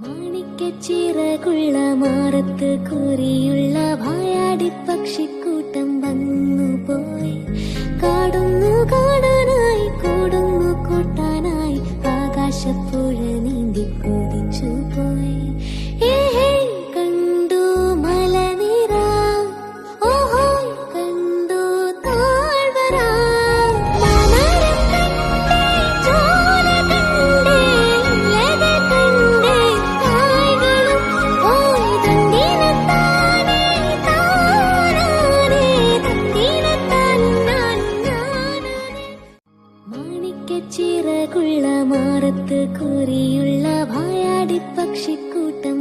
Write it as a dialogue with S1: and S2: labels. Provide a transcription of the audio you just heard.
S1: മാണിക്യച്ചിറകുള്ള മാറത്ത് കൂറിയുള്ള വായാടി പക്ഷിക്കൂട്ടം വന്നു പോയി. കാടുന്നു കാണാനായി കൂടുന്നു കൂട്ടാനായി ആകാശപ്പുഴ നീന്തി കുതിച്ചു പോയി. കണ്ടു മലനിര, ഓഹോ കണ്ടു താഴ്വര. മാണിക്യച്ചിറകുള്ള മാറത്ത് കൂറിയുള്ള വായാടി പക്ഷിക്കൂട്ടം